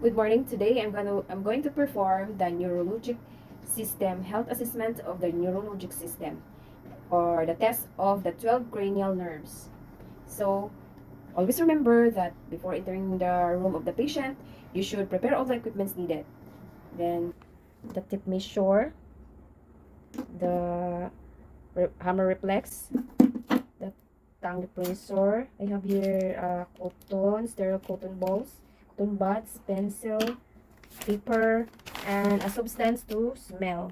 Good morning. Today I'm going to perform the neurologic system health assessment of the neurologic system, or the test of the 12 cranial nerves. So always remember that before entering the room of the patient, you should prepare all the equipments needed. Then the tip measure, the hammer reflex, the tongue depressor. I have here sterile cotton balls, cotton buds, pencil, paper, and a substance to smell.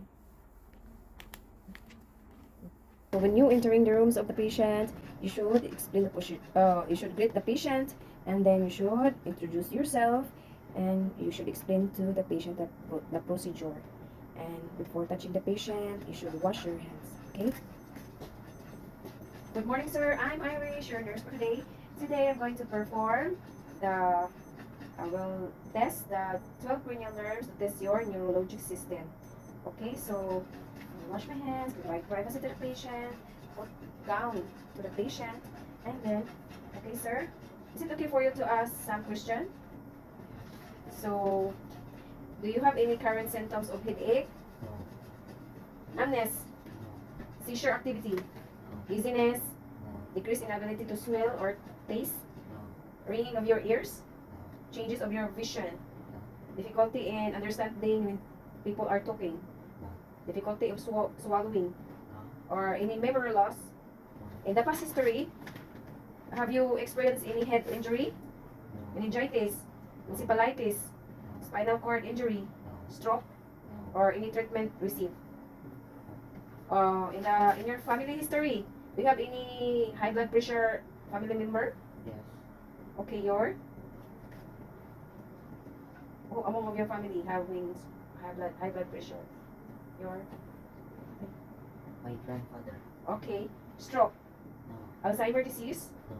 So when you entering the rooms of the patient, you should explain you should greet the patient, and then you should introduce yourself, and you should explain to the patient the procedure. And before touching the patient, you should wash your hands. Okay. Good morning, sir. I'm Irish, your nurse for today. Today I'm going to perform the I will test the 12 cranial nerves to test your neurologic system. Okay, so wash my hands, provide privacy to the patient, put gown to the patient, and then, okay, sir, is it okay for you to ask some question? So, do you have any current symptoms of headache, numbness, seizure activity, dizziness, decrease in ability to smell or taste, ringing of your ears, changes of your vision, difficulty in understanding when people are talking, difficulty of swallowing, or any memory loss? In the past history, have you experienced any head injury, meningitis, encephalitis, spinal cord injury, stroke, or any treatment received? In your family history, do you have any high blood pressure family member? Yes. Okay, who among of your family having high blood pressure? Your My grandfather. okay, stroke, No. Alzheimer disease, No.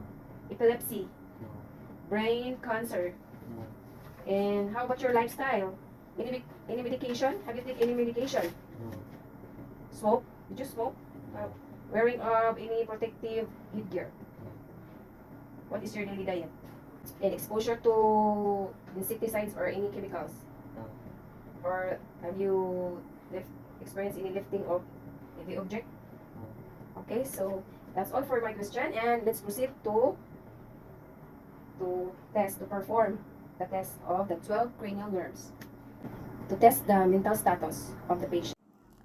epilepsy, No. brain cancer. No. And how about your lifestyle? Any medication? Have you taken any medication? No. Smoke? Did you smoke? No. Wearing of any protective headgear? No. What is your daily diet? And exposure to insecticides or any chemicals? No. Or have you experienced any lifting of heavy object? No. Okay, so that's all for my question, and let's proceed to perform the test of the 12 cranial nerves. To test the mental status of the patient.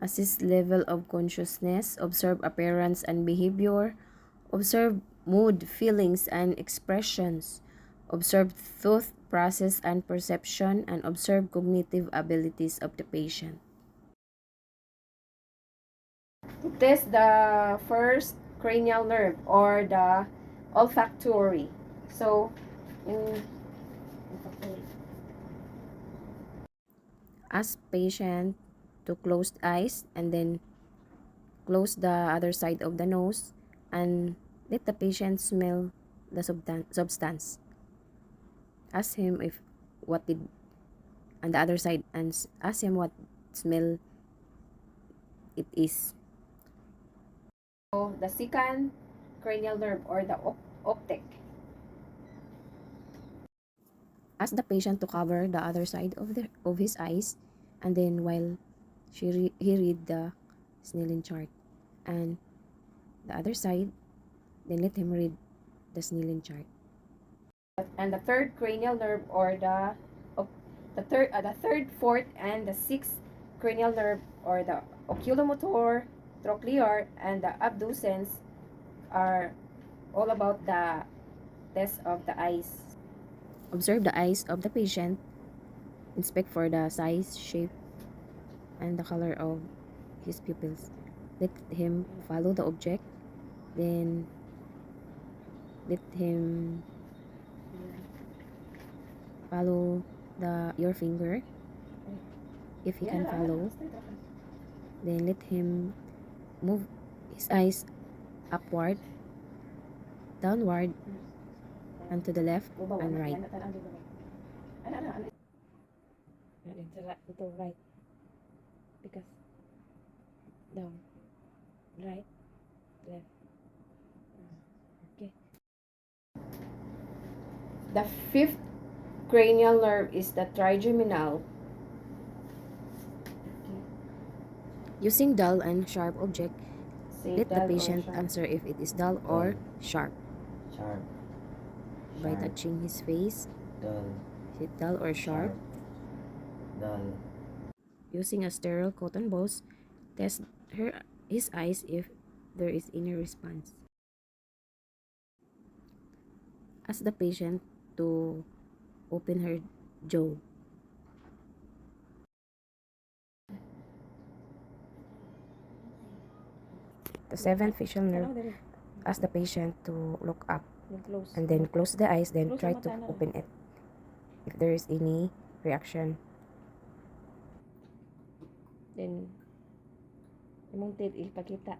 Assess level of consciousness, observe appearance and behavior, observe mood, feelings, and expressions, observe thought process and perception, and observe cognitive abilities of the patient. To test the first cranial nerve, or the olfactory. So, in ask patient to close eyes, and then close the other side of the nose, and let the patient smell the substance. Ask him if what did on the other side, and ask him what smell it is. So the second cranial nerve, or the optic. Ask the patient to cover the other side of his eyes, and then while he read the Snellen chart, and the other side, then let him read the Snellen chart. And the third cranial nerve, or the third, fourth, and the sixth cranial nerve, or the oculomotor, trochlear, and the abducens, are all about the test of the eyes. Observe the eyes of the patient. Inspect for the size, shape, and the color of his pupils. Let him follow the object. Then let him follow your finger. If he can follow, then let him move his eyes upward, downward, and to the left and right. Ito right. Because down, right, left. Okay. The fifth cranial nerve is the trigeminal. Using dull and sharp object, let the patient answer if it is dull or sharp. Sharp. By touching his face, Dull. is it dull or sharp? Dull. Using a sterile cotton balls, test his eyes if there is any response. Ask the patient to open her jaw. The seventh facial nerve, ask the patient to look up and then close the eyes, then try to open it if there is any reaction. Then, imong tit ipakita.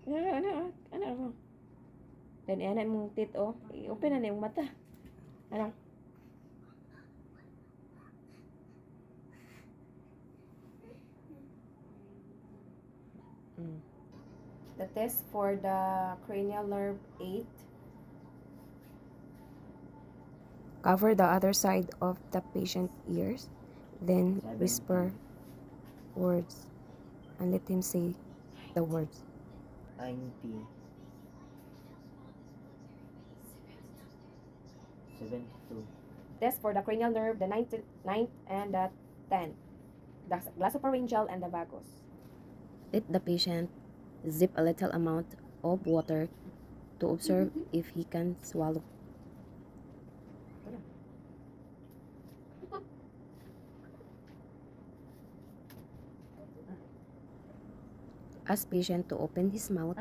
Ano, ano. Then, anak mong tit, i-open na yung mata. Ano? The test for the cranial nerve 8. Cover the other side of the patient's ears, then whisper words and let him say the words. 90. 72. Test for the cranial nerve, the 9th and the 10th, the glossopharyngeal and the vagus. Let the patient zip a little amount of water to observe if he can swallow. Ask patient to open his mouth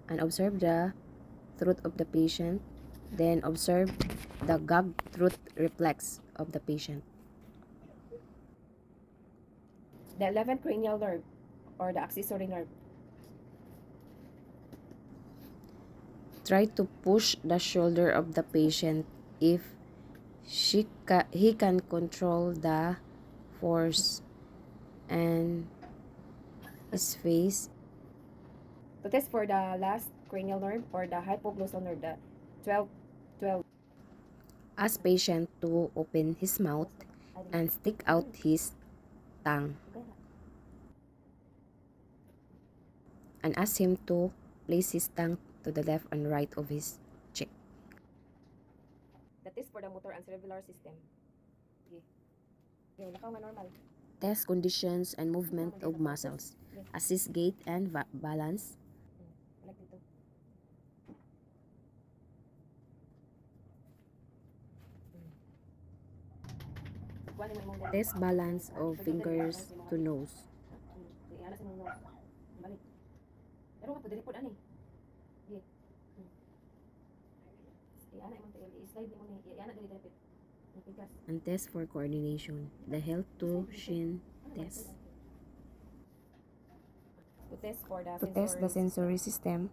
and observe the throat of the patient, then observe the gag throat reflex of the patient. The 11th cranial nerve or the accessory nerve. Try to push the shoulder of the patient if he can control the force and his face. To test for the last cranial nerve or the hypoglossal nerve, the 12. Ask patient to open his mouth and stick out his tongue. And ask him to place his tongue to the left and right of his cheek. That is for the motor and cerebellar system. Normal. Test conditions and movement of muscles. Assist gait and balance. Test balance of fingers to nose. And test for coordination. The health to shin test. To test the sensory system,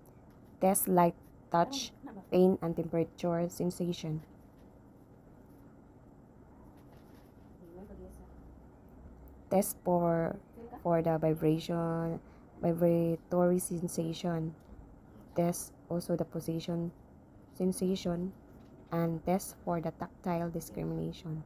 test light, touch, pain, and temperature sensation. Test for the vibratory sensation. Test also the position sensation and test for the tactile discrimination.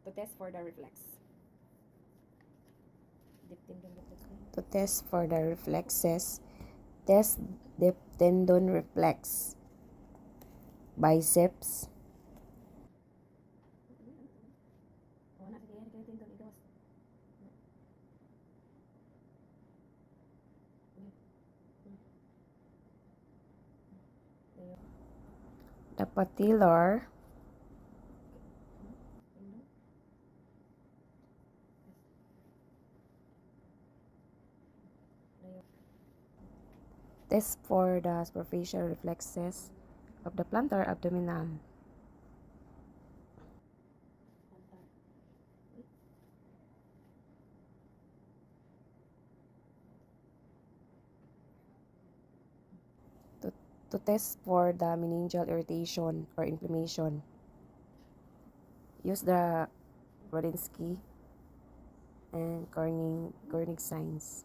To test for the reflex. To test for the reflexes, test the tendon reflex, biceps, the patellar, test for the superficial reflexes of the plantar abdominal. To test for the meningeal irritation or inflammation, use the Brodinski and Corning signs.